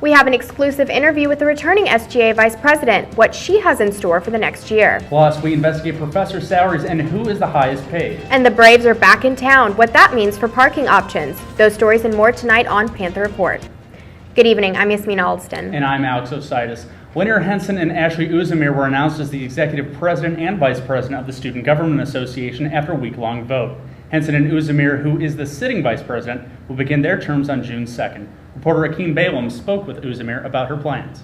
We have an exclusive interview with the returning SGA Vice President, what she has in store for the next year. Plus, we investigate professor salaries and who is the highest paid. And the Braves are back in town, what that means for parking options. Those stories and more tonight on Panther Report. Good evening, I'm Yasmina Alston. And I'm Alex Ositis. Lanier Henson and Ashley Uzamir were announced as the Executive President and Vice President of the Student Government Association after a week-long vote. Henson and Uzamir, who is the sitting Vice President, will begin their terms on June 2nd. Reporter Kimble spoke with Uzamir about her plans.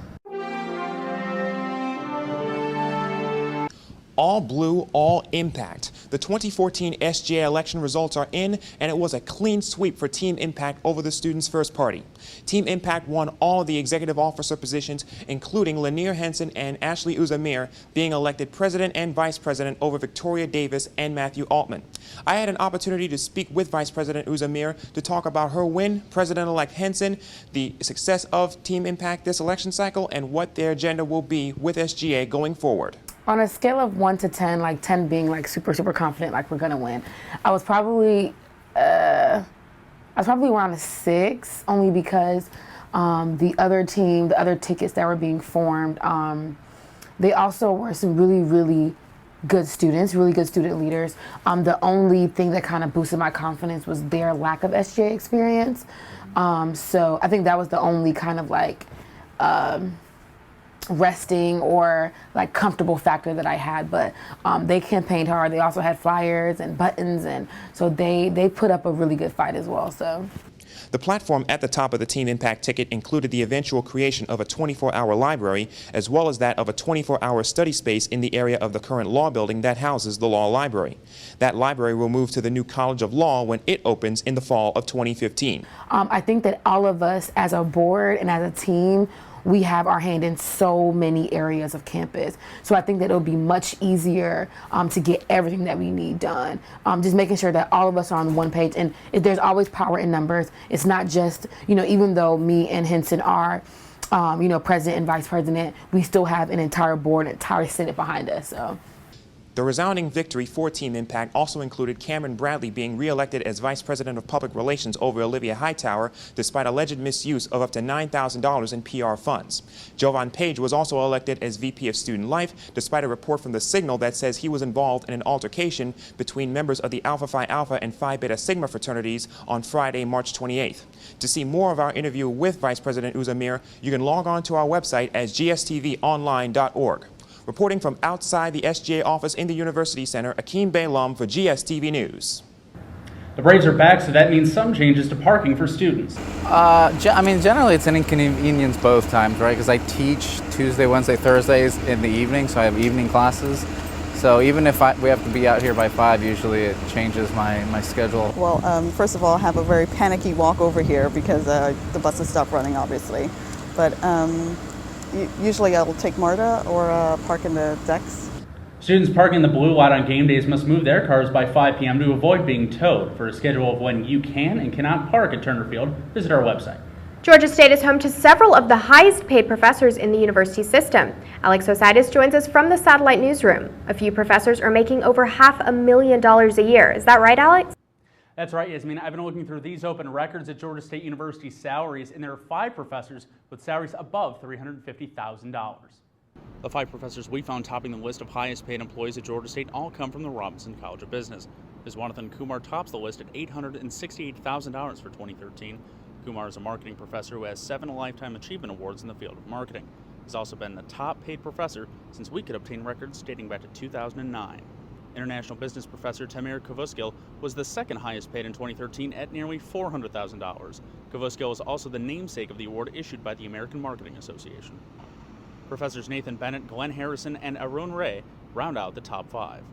All blue, all impact. The 2014 SGA election results are in, and it was a clean sweep for Team Impact over the Students' First Party. Team Impact won all of the executive officer positions, including Lanier Henson and Ashley Uzamir being elected president and vice president over Victoria Davis and Matthew Altman. I had an opportunity to speak with Vice President Uzamir to talk about her win, President-elect Henson, the success of Team Impact this election cycle, and what their agenda will be with SGA going forward. On a scale of 1 to 10, like 10 being like super confident, like we're gonna win, I was probably around a 6, only because the other team, the other tickets that were being formed, they also were some really good students, really good student leaders. The only thing that kind of boosted my confidence was their lack of SGA experience. So I think that was the only kind of like resting or like comfortable factor that I had, but they campaigned hard. They also had flyers and buttons, and so they put up a really good fight as well. So the platform at the top of the Team Impact ticket included the eventual creation of a 24-hour library, as well as that of a 24-hour study space in the area of the current law building that houses the law library. That library will move to the new College of Law when it opens in the fall of 2015. I think that all of us as a board and as a team, we have our hand in so many areas of campus. So I think that it'll be much easier to get everything that we need done. Just making sure that all of us are on one page. And there's always power in numbers. It's not just, even though me and Henson are, president and vice president, we still have an entire board, an entire Senate behind us. So. The resounding victory for Team Impact also included Cameron Bradley being re-elected as Vice President of Public Relations over Olivia Hightower, despite alleged misuse of up to $9,000 in PR funds. Dayvon Page was also elected as VP of Student Life, despite a report from the Signal that says he was involved in an altercation between members of the Alpha Phi Alpha and Phi Beta Sigma fraternities on Friday, March 28th. To see more of our interview with Vice President Uzamir, you can log on to our website at gstvonline.org. Reporting from outside the SGA office in the University Center, Akeem Baylum for GSTV News. The Braves are back, so that means some changes to parking for students. Generally it's an inconvenience both times, right? Because I teach Tuesday, Wednesday, Thursdays in the evening, so I have evening classes. So even if we have to be out here by 5, usually it changes my schedule. Well, first of all, I have a very panicky walk over here because the buses stopped running, obviously. But usually I will take MARTA or park in the decks. Students parking the blue lot on game days must move their cars by 5 p.m. to avoid being towed. For a schedule of when you can and cannot park at Turner Field, visit our website. Georgia State is home to several of the highest paid professors in the university system. Alex Ositis joins us from the Satellite Newsroom. A few professors are making over $500,000 a year. Is that right, Alex? That's right, Yasmina. I've been looking through these open records at Georgia State University's salaries, and there are 5 professors with salaries above $350,000. The 5 professors we found topping the list of highest paid employees at Georgia State all come from the Robinson College of Business. Viswanathan Kumar tops the list at $868,000 for 2013. Kumar is a marketing professor who has 7 Lifetime Achievement Awards in the field of marketing. He's also been the top paid professor since we could obtain records dating back to 2009. International business professor Tamir Kavuskil was the second highest paid in 2013 at nearly $400,000. Kavuskil is also the namesake of the award issued by the American Marketing Association. Professors Nathan Bennett, Glenn Harrison, and Arun Ray round out the top 5.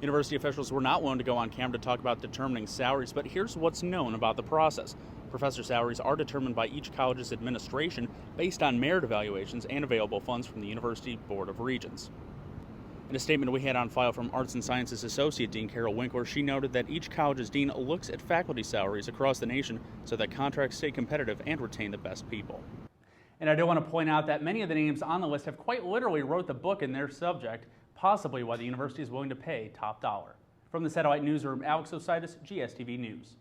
University officials were not willing to go on camera to talk about determining salaries, but here's what's known about the process. Professor salaries are determined by each college's administration based on merit evaluations and available funds from the University Board of Regents. In a statement we had on file from Arts and Sciences Associate Dean Carol Winkler, she noted that each college's dean looks at faculty salaries across the nation so that contracts stay competitive and retain the best people. And I do want to point out that many of the names on the list have quite literally wrote the book in their subject, possibly why the university is willing to pay top dollar. From the Satellite Newsroom, Alex Ositis, GSTV News.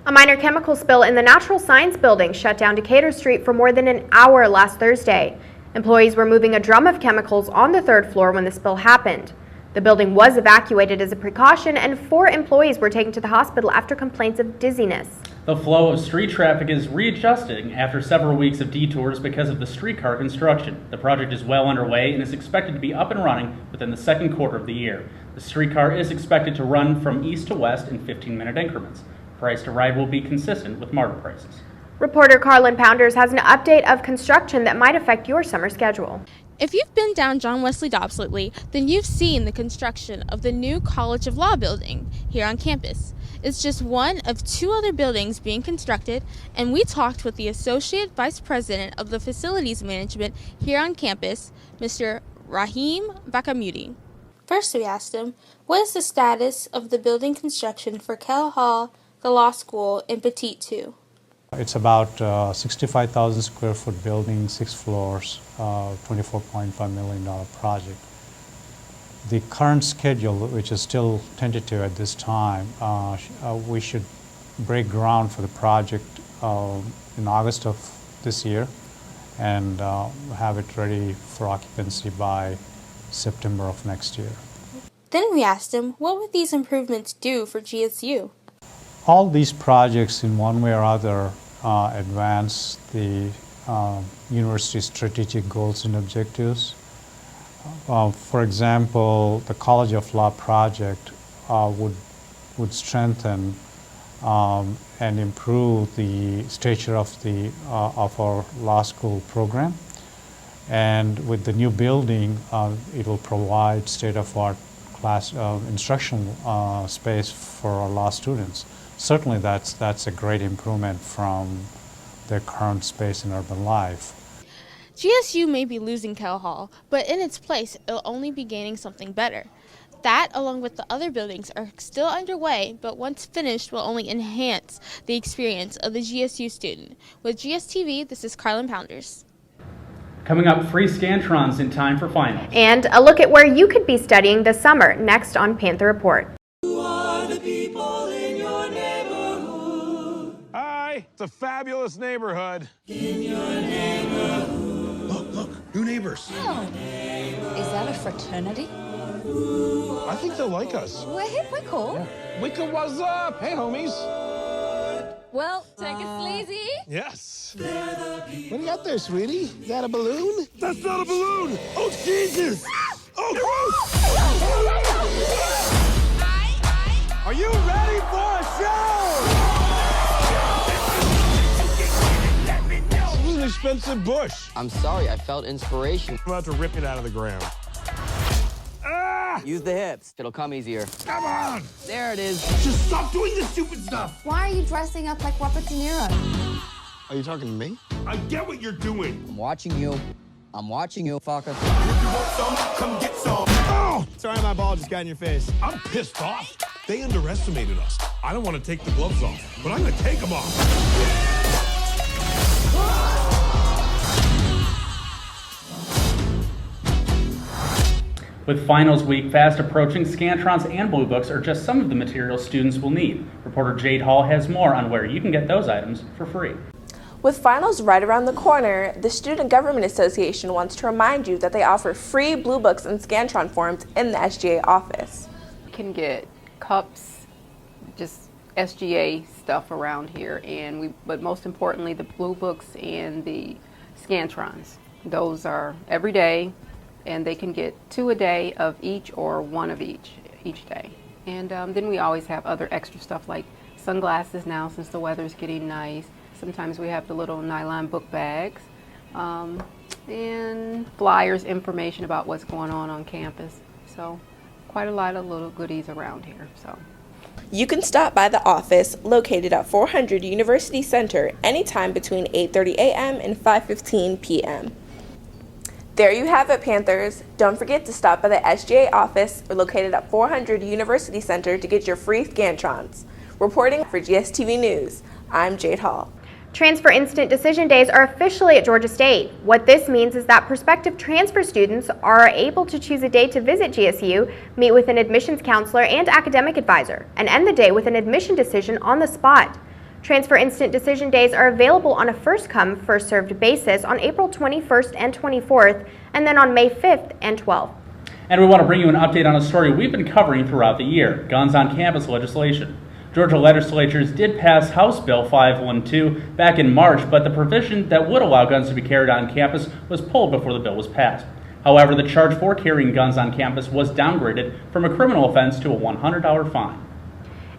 A minor chemical spill in the Natural Science Building shut down Decatur Street for more than an hour last Thursday. Employees were moving a drum of chemicals on the third floor when the spill happened. The building was evacuated as a precaution, and 4 employees were taken to the hospital after complaints of dizziness. The flow of street traffic is readjusting after several weeks of detours because of the streetcar construction. The project is well underway and is expected to be up and running within the second quarter of the year. The streetcar is expected to run from east to west in 15-minute increments. Price to ride will be consistent with MARTA prices. Reporter Carlin Pounders has an update of construction that might affect your summer schedule. If you've been down John Wesley Dobbs lately, then you've seen the construction of the new College of Law building here on campus. It's just one of 2 other buildings being constructed, and we talked with the Associate Vice President of the Facilities Management here on campus, Mr. Rahim Bakamuti. First, we asked him, what is the status of the building construction for Kell Hall, the law school, and Petite 2? It's about 65,000 square foot building, 6 floors, $24.5 million project. The current schedule, which is still tentative at this time, we should break ground for the project in August of this year and have it ready for occupancy by September of next year. Then we asked him, what would these improvements do for GSU? All these projects, in one way or other, advance the university's strategic goals and objectives. For example, the College of Law project would strengthen and improve the stature of our law school program. And with the new building, it will provide state-of-the-art class instructional space for our law students. Certainly that's a great improvement from their current space in urban life. GSU may be losing Kell Hall, but in its place, it'll only be gaining something better. That, along with the other buildings, are still underway, but once finished will only enhance the experience of the GSU student. With GSTV, this is Carlin Pounders. Coming up, free Scantrons in time for finals. And a look at where you could be studying this summer, next on Panther Report. Who are the people in your neighborhood? Hi, it's a fabulous neighborhood. In your neighborhood. Look, new neighbors. Oh, is that a fraternity? I think they'll like us. We're hip, we're cool. Yeah. Wicca, what's up? Hey, homies. Well, take it sleazy. Yes. What do you got there, sweetie? Is that a balloon? That's not a balloon. Oh, Jesus. Oh, gross. Are you ready for a show? This is an expensive bush. I'm sorry, I felt inspiration. I'm about to rip it out of the ground. Use the hips. It'll come easier. Come on! There it is. Just stop doing this stupid stuff! Why are you dressing up like Robert De Niro? Are you talking to me? I get what you're doing. I'm watching you. I'm watching you, fucker. If you want some, come get some. Oh! Sorry, my ball just got in your face. I'm pissed off. They underestimated us. I don't want to take the gloves off, but I'm going to take them off. With finals week fast approaching, Scantrons and Blue Books are just some of the materials students will need. Reporter Jade Hall has more on where you can get those items for free. With finals right around the corner, the Student Government Association wants to remind you that they offer free Blue Books and Scantron forms in the SGA office. You can get cups, just SGA stuff around here, but most importantly, the Blue Books and the Scantrons. Those are every day, and they can get 2 a day of each or 1 of each day. And then we always have other extra stuff like sunglasses now since the weather's getting nice. Sometimes we have the little nylon book bags and flyers, information about what's going on campus. So quite a lot of little goodies around here. So you can stop by the office located at 400 University Center anytime between 8:30 a.m. and 5:15 p.m. There you have it, Panthers. Don't forget to stop by the SGA office located at 400 University Center to get your free Scantrons. Reporting for GSTV News, I'm Jade Hall. Transfer Instant Decision Days are officially at Georgia State. What this means is that prospective transfer students are able to choose a day to visit GSU, meet with an admissions counselor and academic advisor, and end the day with an admission decision on the spot. Transfer instant decision days are available on a first-come, first-served basis on April 21st and 24th, and then on May 5th and 12th. And we want to bring you an update on a story we've been covering throughout the year, guns on campus legislation. Georgia legislatures did pass House Bill 512 back in March, but the provision that would allow guns to be carried on campus was pulled before the bill was passed. However, the charge for carrying guns on campus was downgraded from a criminal offense to a $100 fine.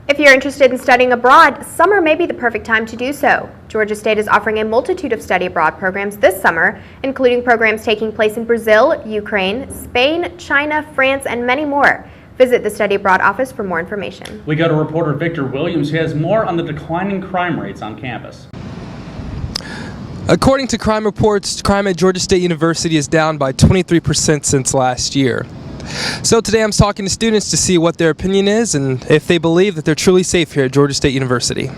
If you're interested in studying abroad, summer may be the perfect time to do so. Georgia State is offering a multitude of study abroad programs this summer, including programs taking place in Brazil, Ukraine, Spain, China, France, and many more. Visit the Study Abroad office for more information. We go to reporter Victor Williams, who has more on the declining crime rates on campus. According to crime reports, crime at Georgia State University is down by 23% since last year. So today I'm talking to students to see what their opinion is and if they believe that they're truly safe here at Georgia State University.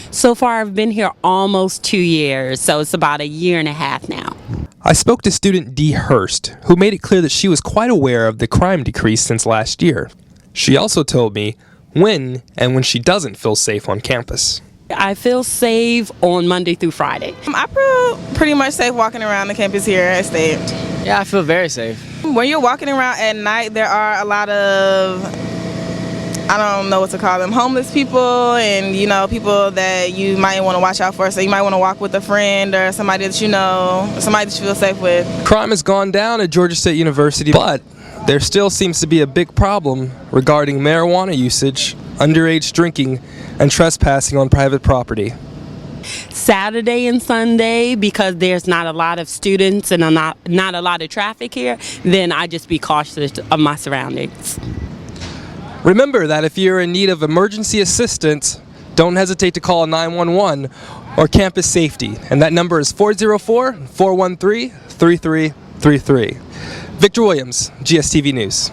So far I've been here almost 2 years, so it's about a year and a half now. I spoke to student Dee Hurst, who made it clear that she was quite aware of the crime decrease since last year. She also told me when and when she doesn't feel safe on campus. I feel safe on Monday through Friday. I feel pretty much safe walking around the campus here at State. Yeah, I feel very safe. When you're walking around at night, there are a lot of, I don't know what to call them, homeless people and, people that you might want to watch out for. So you might want to walk with a friend or somebody that you know, somebody that you feel safe with. Crime has gone down at Georgia State University, but there still seems to be a big problem regarding marijuana usage, underage drinking, and trespassing on private property. Saturday and Sunday, because there's not a lot of students and not a lot of traffic here, then I just be cautious of my surroundings. Remember that if you're in need of emergency assistance, don't hesitate to call 911 or campus safety, and that number is 404-413-3333. Victor Williams, GSTV News.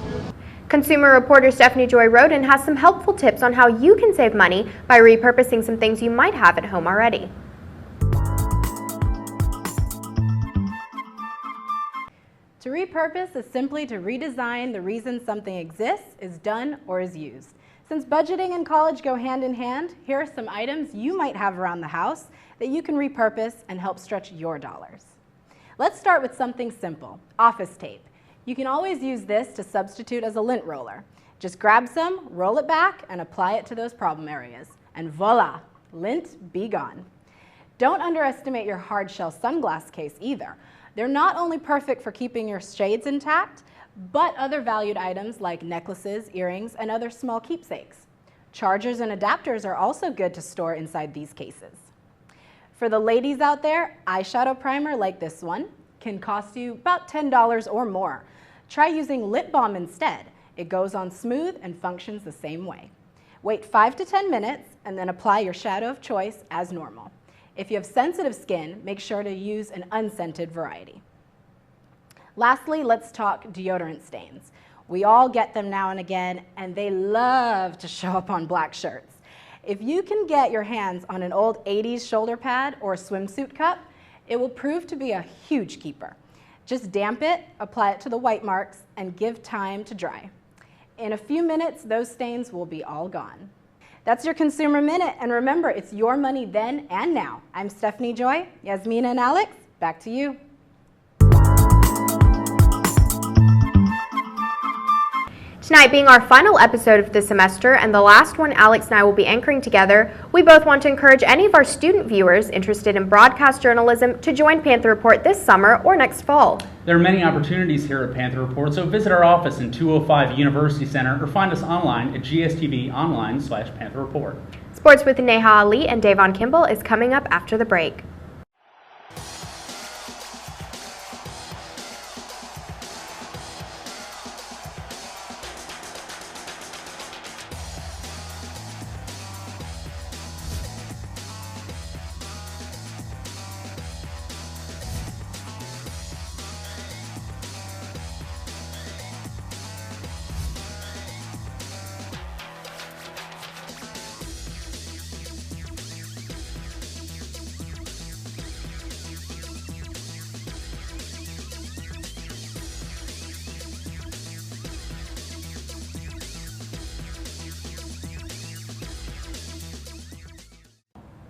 Consumer reporter Stephanie Joy Roden has some helpful tips on how you can save money by repurposing some things you might have at home already. To repurpose is simply to redesign the reason something exists, is done, or is used. Since budgeting and college go hand in hand, here are some items you might have around the house that you can repurpose and help stretch your dollars. Let's start with something simple, office tape. You can always use this to substitute as a lint roller. Just grab some, roll it back, and apply it to those problem areas. And voila, lint be gone. Don't underestimate your hard shell sunglass case either. They're not only perfect for keeping your shades intact, but other valued items like necklaces, earrings, and other small keepsakes. Chargers and adapters are also good to store inside these cases. For the ladies out there, eyeshadow primer like this one can cost you about $10 or more. Try using lip balm instead. It goes on smooth and functions the same way. Wait 5 to 10 minutes and then apply your shadow of choice as normal. If you have sensitive skin, make sure to use an unscented variety. Lastly, let's talk deodorant stains. We all get them now and again, and they love to show up on black shirts. If you can get your hands on an old 80s shoulder pad or swimsuit cup, it will prove to be a huge keeper. Just damp it, apply it to the white marks, and give time to dry. In a few minutes, those stains will be all gone. That's your Consumer Minute, and remember, it's your money then and now. I'm Stephanie Joy, Yasmina and Alex, back to you. Tonight being our final episode of the semester and the last one Alex and I will be anchoring together, we both want to encourage any of our student viewers interested in broadcast journalism to join Panther Report this summer or next fall. There are many opportunities here at Panther Report, so visit our office in 205 University Center or find us online at gstvonline.com/Panther Report. Sports with Neha Ali and Dayvon Kimble is coming up after the break.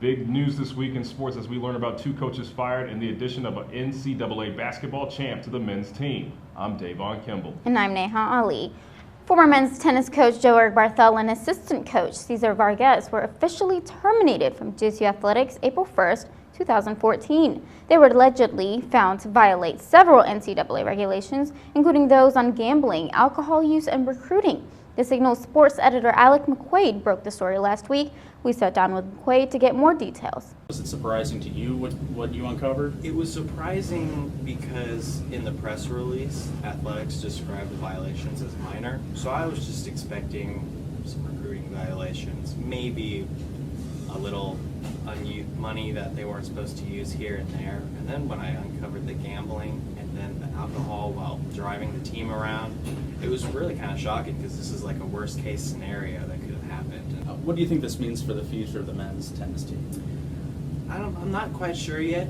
Big news this week in sports as we learn about 2 coaches fired and the addition of an NCAA basketball champ to the men's team. I'm Dayvon Kimble. And I'm Neha Ali. Former men's tennis coach Joe Barthel and assistant coach Cesar Vargas were officially terminated from GSU Athletics April 1st, 2014. They were allegedly found to violate several NCAA regulations, including those on gambling, alcohol use, and recruiting. The Signal sports editor Alec McQuaid broke the story last week. We sat down with McQuaid to get more details. Was it surprising to you what you uncovered? It was surprising because in the press release, Athletics described the violations as minor. So I was just expecting some recruiting violations, maybe a little unused money that they weren't supposed to use here and there. And then when I uncovered the gambling and then the alcohol while driving the team around, it was really kind of shocking because this is like a worst case scenario that could have happened. What do you think this means for the future of the men's tennis team? I'm not quite sure yet.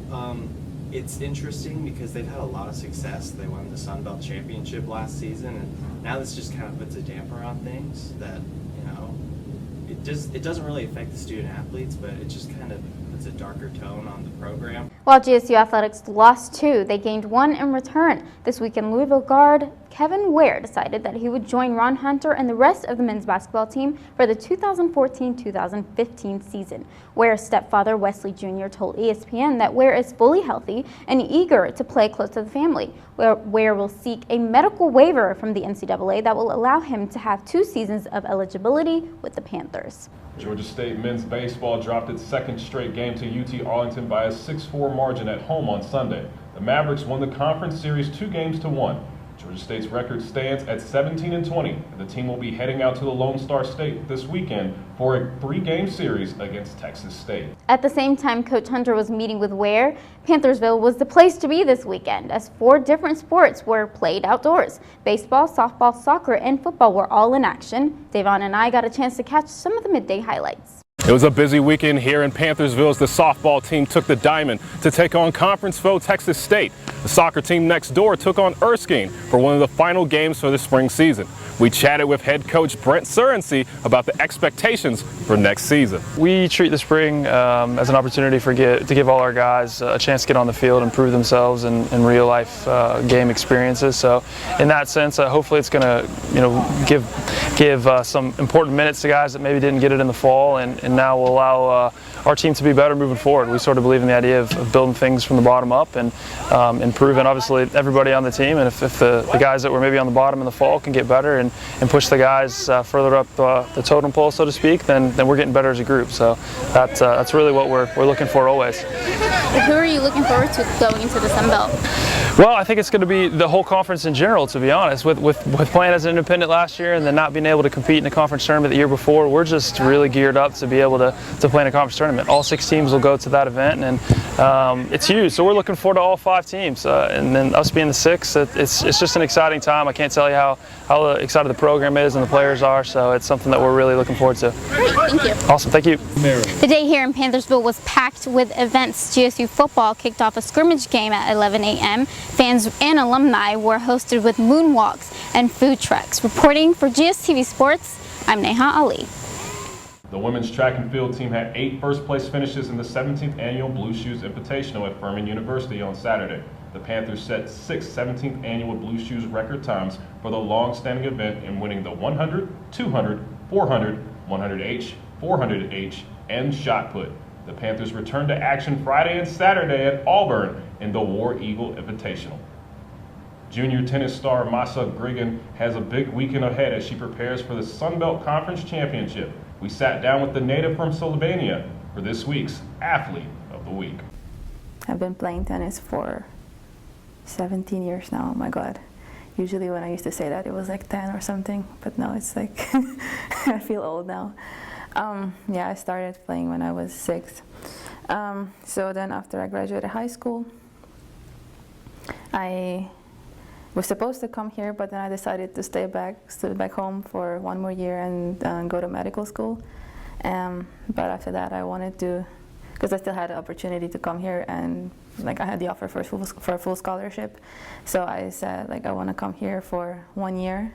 It's interesting because they've had a lot of success. They won the Sun Belt Championship last season, and now this just kind of puts a damper on things that, it doesn't really affect the student athletes, but it just kind of puts a darker tone on the program. While GSU Athletics lost 2, they gained 1 in return. This weekend, Louisville guard Kevin Ware decided that he would join Ron Hunter and the rest of the men's basketball team for the 2014-2015 season. Ware's stepfather, Wesley Jr., told ESPN that Ware is fully healthy and eager to play close to the family. Ware will seek a medical waiver from the NCAA that will allow him to have 2 seasons of eligibility with the Panthers. Georgia State men's baseball dropped its 2nd straight game to UT Arlington by a 6-4 margin at home on Sunday. The Mavericks won the conference series 2-1. Georgia State's record stands at 17-20, and the team will be heading out to the Lone Star State this weekend for a 3-game series against Texas State. At the same time Coach Hunter was meeting with Ware, Panthersville was the place to be this weekend as 4 different sports were played outdoors. Baseball, softball, soccer, and football were all in action. Dayvon and I got a chance to catch some of the midday highlights. It was a busy weekend here in Panthersville as the softball team took the diamond to take on conference foe Texas State. The soccer team next door took on Erskine for one of the final games for the spring season. We chatted with head coach Brent Surrency about the expectations for next season. We treat the spring as an opportunity to give all our guys a chance to get on the field and prove themselves in real life game experiences. So in that sense, hopefully it's going to give some important minutes to guys that maybe didn't get it in the fall, and now will allow our team to be better moving forward. We sort of believe in the idea of building things from the bottom up and improving obviously everybody on the team, and if the guys that were maybe on the bottom in the fall can get better and push the guys further up the totem pole, so to speak, then we're getting better as a group. So that's really what we're looking for always. Who are you looking forward to going into the Sun Belt? Well, I think it's going to be the whole conference in general, to be honest. With playing as an independent last year and then not being able to compete in a conference tournament the year before, we're just really geared up to be able to play in a conference tournament. All 6 teams will go to that event, and it's huge. So we're looking forward to all 5 teams, and then us being the 6th. It's just an exciting time. I can't tell you how excited the program is and the players are. So it's something that we're really looking forward to. Great, thank you. Awesome, thank you. The day here in Panthersville was packed with events. GSU football kicked off a scrimmage game at 11 a.m. Fans and alumni were hosted with moonwalks and food trucks. Reporting for GSTV Sports, I'm Neha Ali. The women's track and field team had 8 first-place finishes in the 17th annual Blue Shoes Invitational at Furman University on Saturday. The Panthers set 6 17th annual Blue Shoes record times for the long-standing event in winning the 100, 200, 400, 100H, 400H, and shot put. The Panthers returned to action Friday and Saturday at Auburn in the War Eagle Invitational. Junior tennis star Masa Grigan has a big weekend ahead as she prepares for the Sun Belt Conference Championship. We sat down with the native from Sylvania for this week's Athlete of the Week. I've been playing tennis for 17 years now, oh my God. Usually when I used to say that, it was like 10 or something, but now it's like, I feel old now. Yeah, I started playing when I was 6. So then after I graduated high school, I was supposed to come here, but then I decided to stay back home for 1 more year and go to medical school. But after that, I wanted to, because I still had the opportunity to come here, and like I had the offer for a full scholarship. So I said, like, I want to come here for 1 year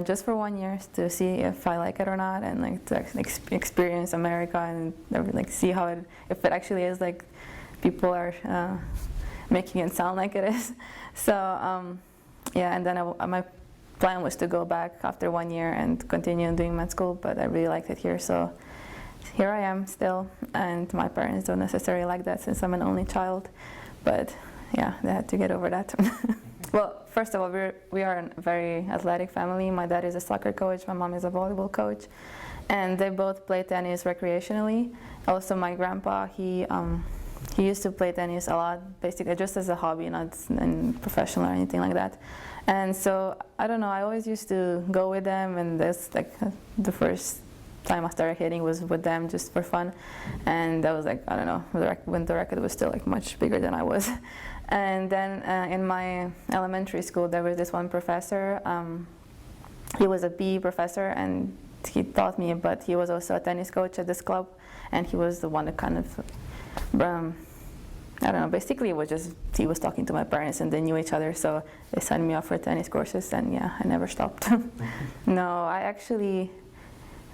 just for 1 year to see if I like it or not, and like to experience America and like see how if it actually is like people are making it sound like it is. So yeah, and then my plan was to go back after 1 year and continue doing med school, but I really liked it here, so here I am still. And my parents don't necessarily like that since I'm an only child, but yeah, they had to get over that. Well, first of all, we are a very athletic family. My dad is a soccer coach, my mom is a volleyball coach, and they both play tennis recreationally. Also, my grandpa, he used to play tennis a lot, basically just as a hobby, not professional or anything like that. And so, I don't know, I always used to go with them, and this, like, the first time I started hitting was with them just for fun. And that was like, I don't know, when the record was still like much bigger than I was. And then in my elementary school, there was this one professor. He was a PE professor, and he taught me, but he was also a tennis coach at this club, and he was the one that kind of, I don't know, basically it was just, he was talking to my parents and they knew each other, so they signed me up for tennis courses, and yeah, I never stopped. No, I actually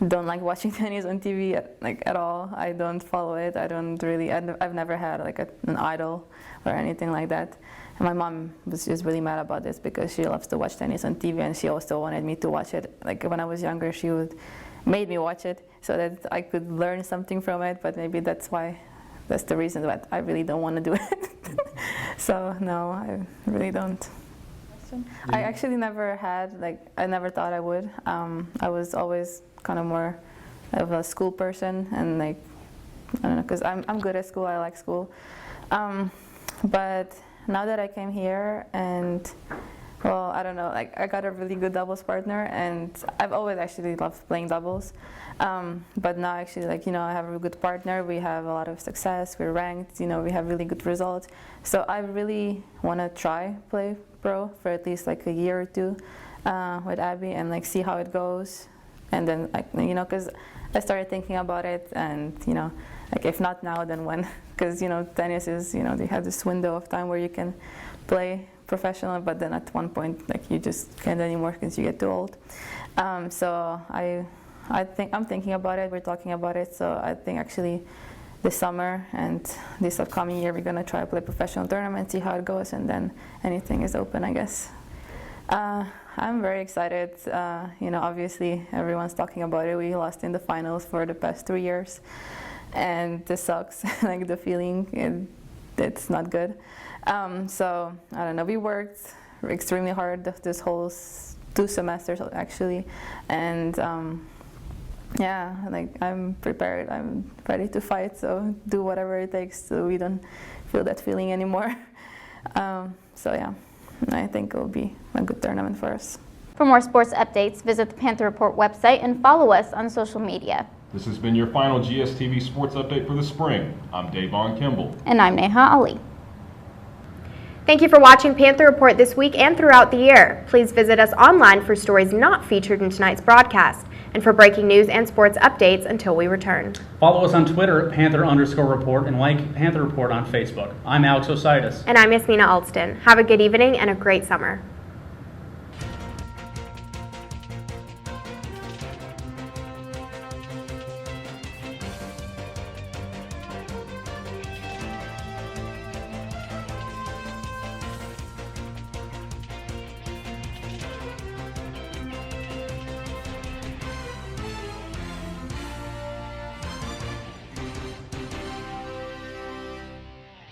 don't like watching tennis on TV at all. I don't follow it. I don't really, I've never had like an idol or anything like that. And my mom was just really mad about this because she loves to watch tennis on TV, and she also wanted me to watch it. Like when I was younger, she made me watch it so that I could learn something from it, but maybe that's the reason that I really don't want to do it. So no, I really don't. I actually never had, I never thought I would. I was always kind of more of a school person, and I don't know, because I'm good at school, I like school. But now that I came here, and well, I don't know, I got a really good doubles partner, and I've always actually loved playing doubles. But now actually, I have a good partner, we have a lot of success, we're ranked, we have really good results. So I really want to play pro for at least a year or two with Abby, and see how it goes. And then, because I started thinking about it, and if not now, then when? Because tennis is, they have this window of time where you can play professional, but then at one point, you just can't anymore because you get too old. So I'm thinking about it. We're talking about it. So I think actually this summer and this upcoming year, we're gonna try to play professional tournament, see how it goes, and then anything is open, I guess. I'm very excited. Obviously everyone's talking about it. We lost in the finals for the past 3 years, and this sucks. The feeling, it's not good. So I don't know. We worked extremely hard this whole 2 semesters actually, and yeah, I'm prepared. I'm ready to fight. So do whatever it takes so we don't feel that feeling anymore. So yeah. I think it will be a good tournament for us. For more sports updates, visit the Panther Report website and follow us on social media. This has been your final GSTV sports update for the spring. I'm Dayvon Kimble. And I'm Neha Ali. Thank you for watching Panther Report this week and throughout the year. Please visit us online for stories not featured in tonight's broadcast, and for breaking news and sports updates until we return. Follow us on Twitter at Panther_Report and like Panther Report on Facebook. I'm Alex Ositis. And I'm Yasmina Alston. Have a good evening and a great summer.